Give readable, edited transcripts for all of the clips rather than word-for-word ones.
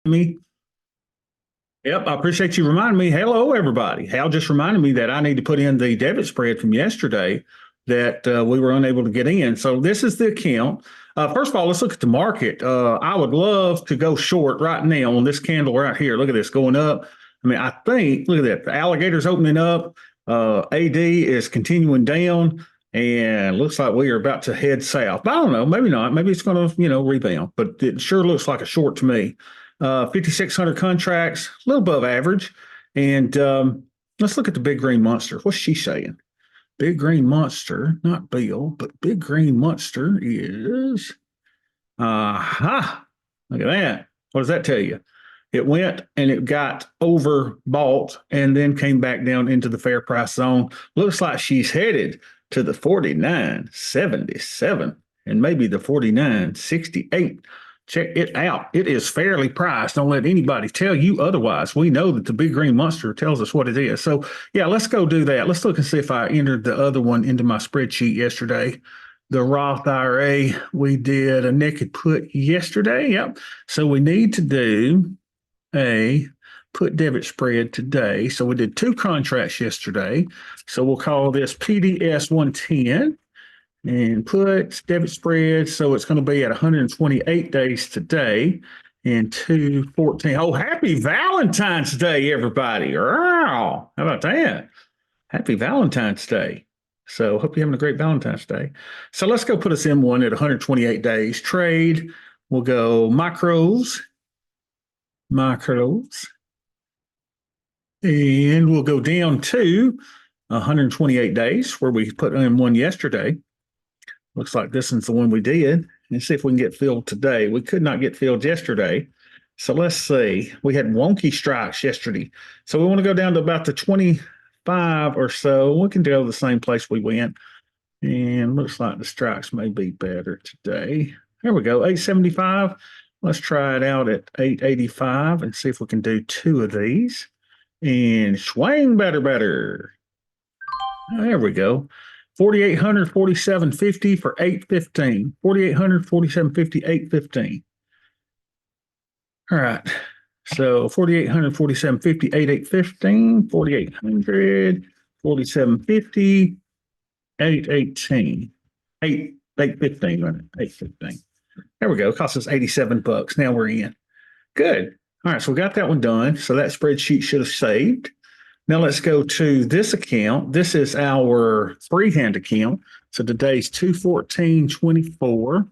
Me. Yep, I appreciate you reminding me. Hello, everybody. Hal just reminded me that I need to put in the debit spread from yesterday that we were unable to get in. So this is the account. First of all, let's look at the market. I would love to go short right now on this candle right here. Look at this going up. I mean, I think, look at that. The alligator's opening up. AD is continuing down. And looks like we are about to head south. But I don't know. Maybe not. Maybe it's going to, rebound. But it sure looks like a short to me. 5,600 contracts, a little above average. And let's look at the big green monster. What's she saying? Big green monster, not Bill, but big green monster is, aha, look at that. What does that tell you? It went and it got overbought and then came back down into the fair price zone. Looks like she's headed to the 49.77 and maybe the 49.68. Check it out. It is fairly priced. Don't let anybody tell you otherwise. We know that the big green monster tells us what it is. So, yeah, let's go do that. Let's look and see if I entered the other one into my spreadsheet yesterday. The Roth IRA, we did a naked put yesterday. Yep. So we need to do a put debit spread today. So we did two contracts yesterday. So we'll call this PDS 110 and put debit spread. So it's going to be at 128 days today and 214. Oh, happy Valentine's Day, everybody. Wow. How about that? Happy Valentine's Day. So hope you're having a great Valentine's Day. So let's go put us in one at 128 days. Trade. We'll go macros. And we'll go down to 128 days where we put in one yesterday. Looks like this is the one we did. And see if we can get filled today. We could not get filled yesterday. So let's see. We had wonky strikes yesterday. So we want to go down to about the 25 or so. We can go to the same place we went. And looks like the strikes may be better today. There we go, 875. Let's try it out at 885 and see if we can do two of these. And swing better. There we go. 4,800, 47.50 for 815. 4,800, 47.50, 815. All right. So 4,800, 47.50, 815, 4,800, 47.50, 818. 815, right? 815. There we go. It cost us $87. Now we're in. Good. All right. So we got that one done. So that spreadsheet should have saved. Now let's go to this account. This is our freehand account. So today's 214.24.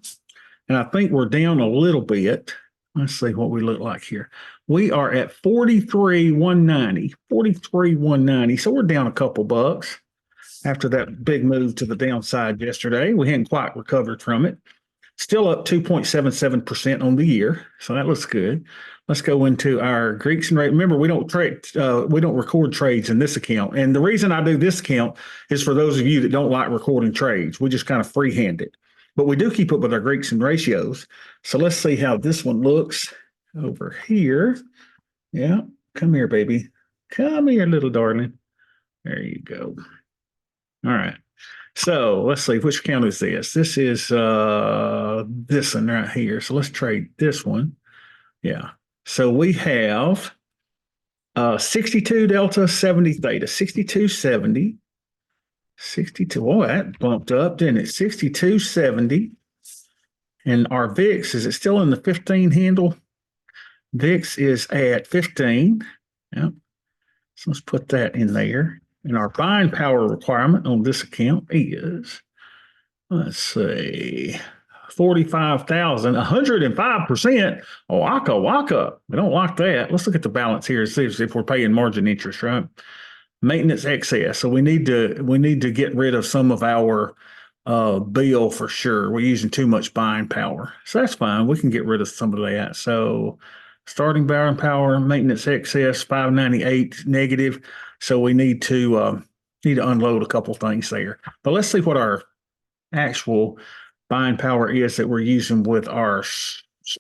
And I think we're down a little bit. Let's see what we look like here. We are at 43,190. 43,190. So we're down a couple bucks after that big move to the downside yesterday. We hadn't quite recovered from it. Still up 2.77% on the year. So that looks good. Let's go into our Greeks and rate. Remember, we don't record trades in this account. And the reason I do this account is for those of you that don't like recording trades. We just kind of freehand it. But we do keep up with our Greeks and ratios. So let's see how this one looks over here. Yeah, come here, baby. Come here, little darling. There you go. All right. So let's see, which account is this? This is this one right here. So let's trade this one. Yeah. So we have 62 delta, 70 theta, 62.70. 62. Oh, that bumped up, didn't it? 62.70. And our VIX, is it still in the 15 handle? VIX is at 15. Yep. So let's put that in there. And our buying power requirement on this account is, let's see, 45,000, 105%. Oh, waka. We don't like that. Let's look at the balance here and see if we're paying margin interest, right? Maintenance excess. So we need to get rid of some of our bill for sure. We're using too much buying power. So that's fine. We can get rid of some of that. So starting buying power, maintenance excess, 598 negative. So we need to unload a couple things there. But let's see what our actual buying power is that we're using with our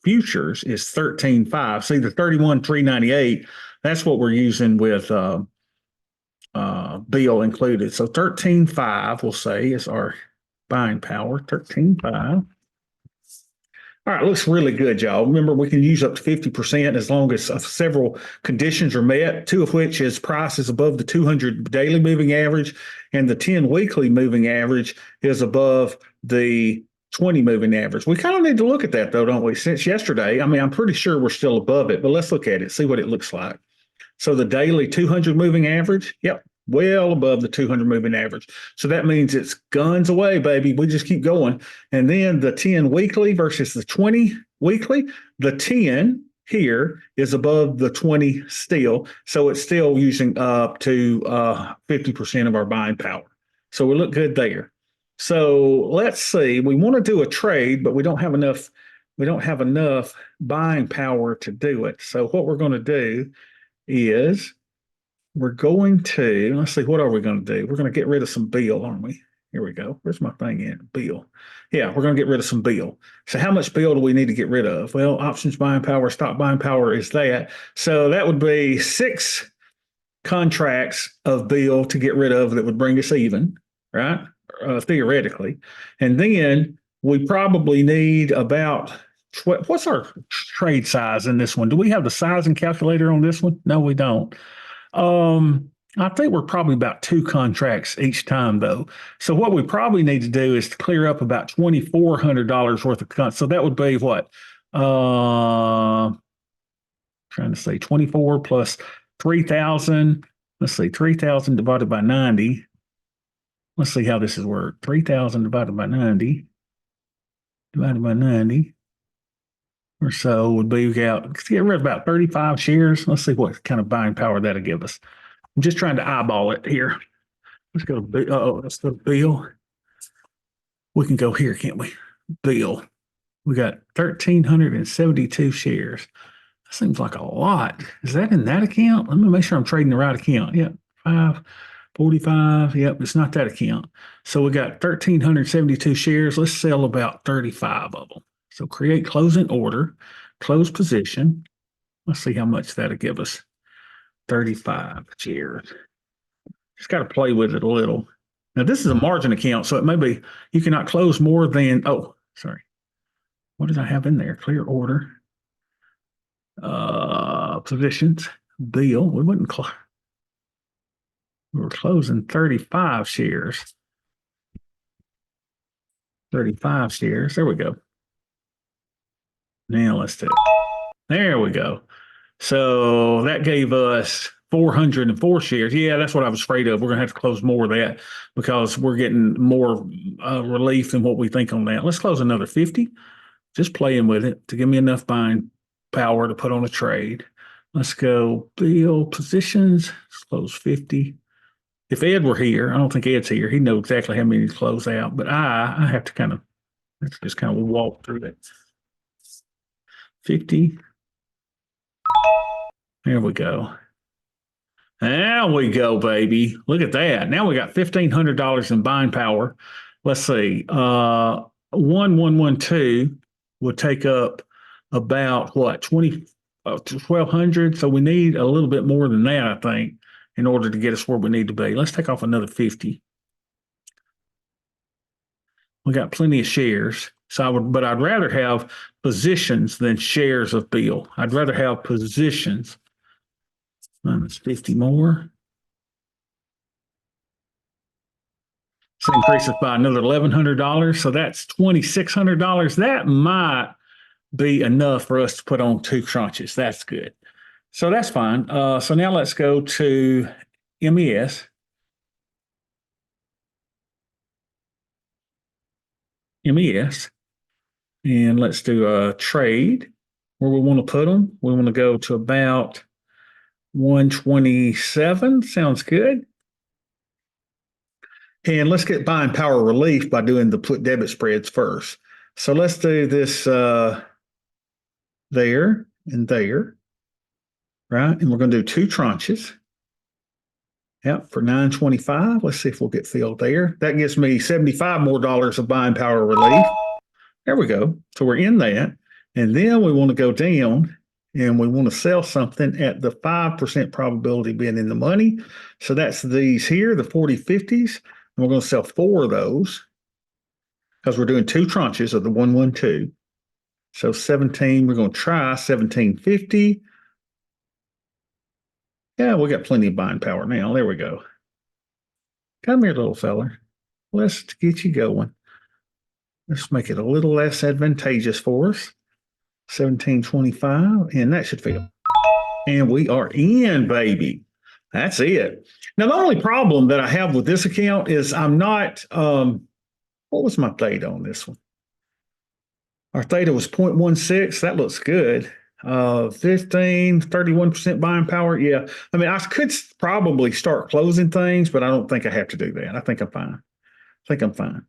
futures is 13.5. See the 31,398. That's what we're using with bill included. So 13.5 we'll say is our buying power. 13.5. All right, looks really good, y'all. Remember, we can use up to 50% as long as several conditions are met, two of which is price is above the 200 daily moving average and the 10 weekly moving average is above the 20 moving average. We kind of need to look at that, though, don't we? Since yesterday, I mean, I'm pretty sure we're still above it, but let's look at it, see what it looks like. So the daily 200 moving average, yep, well above the 200 moving average. So that means it's guns away, baby. We just keep going. And then the 10 weekly versus the 20 weekly, the 10 here is above the 20 still. So it's still using up to 50% of our buying power. So we look good there. So let's see. We want to do a trade, but we don't have enough. We don't have enough buying power to do it. So what we're going to do is we're going to, let's see, what are we going to do? We're going to get rid of some bill, aren't we? Here we go. Where's my thing at? Bill. Yeah, we're going to get rid of some bill. So how much bill do we need to get rid of? Well, options buying power, stock buying power is that. So that would be 6 contracts of bill to get rid of that would bring us even, right? Theoretically. And then we probably need about, what's our trade size in this one? Do we have the sizing calculator on this one? No, we don't. I think we're probably about 2 contracts each time, though. So what we probably need to do is to clear up about $2,400 worth of so that would be what? Trying to say 24 plus 3,000. Let's see, 3,000 divided by 90. Let's see how this is worked. 3,000 divided by 90. Divided by 90. Or so would be get rid of about 35 shares. Let's see what kind of buying power that'll give us. I'm just trying to eyeball it here. Let's go to let's go to Bill. We can go here, can't we? Bill. We got 1,372 shares. That seems like a lot. Is that in that account? Let me make sure I'm trading the right account. Yep. 545. Yep, it's not that account. So we got 1,372 shares. Let's sell about 35 of them. So create closing order, close position. Let's see how much that'll give us. 35 shares. Just got to play with it a little. Now, this is a margin account, so it may be you cannot close more than, oh, sorry. What did I have in there? Clear order. Positions. Bill. We wouldn't close. We were closing 35 shares. 35 shares. There we go. Now let's do it. There we go. So that gave us 404 shares. Yeah, that's what I was afraid of. We're going to have to close more of that because we're getting more relief than what we think on that. Let's close another 50. Just playing with it to give me enough buying power to put on a trade. Let's go Bill positions. Let's close 50. If Ed were here, I don't think Ed's here. He'd know exactly how many to close out, but I have to let's just kind of walk through that. 50. There we go. There we go, baby. Look at that. Now we got $1,500 in buying power. Let's see. 1112 would take up about what, 1,200. So we need a little bit more than that, I think, in order to get us where we need to be. Let's take off another 50. We got plenty of shares. But I'd rather have positions than shares of bill. I'd rather have positions. Minus 50 more. So increases by another $1,100. So that's $2,600. That might be enough for us to put on 2 tranches. That's good. So that's fine. So now let's go to MES. MES. And let's do a trade where we want to put them. We want to go to about 127. Sounds good. And let's get buying power relief by doing the put debit spreads first. So let's do this there and there, right? And we're going to do 2 tranches. Yep, for 925. Let's see if we'll get filled there. That gives me $75 more of buying power relief. There we go. So we're in that. And then we want to go down and we want to sell something at the 5% probability being in the money. So that's these here, the 40/50s. And we're going to sell 4 of those because we're doing 2 tranches of the 112. So 17, we're going to try 1750. Yeah, we got plenty of buying power now. There we go. Come here, little feller. Let's get you going. Let's make it a little less advantageous for us. 1725, and that should fill. And we are in, baby. That's it. Now, the only problem that I have with this account is I'm not, what was my theta on this one? Our theta was 0.16. That looks good. 15, 31% buying power. Yeah. I mean, I could probably start closing things, but I don't think I have to do that. I think I'm fine.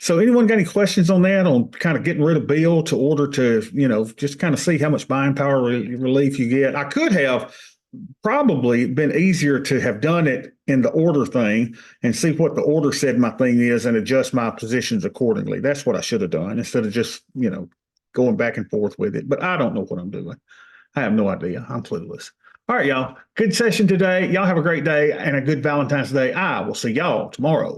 So anyone got any questions on that, on kind of getting rid of Bill to order to, just kind of see how much buying power relief you get? I could have probably been easier to have done it in the order thing and see what the order said my thing is and adjust my positions accordingly. That's what I should have done instead of just, going back and forth with it. But I don't know what I'm doing. I have no idea. I'm clueless. All right, y'all. Good session today. Y'all have a great day and a good Valentine's Day. I will see y'all tomorrow.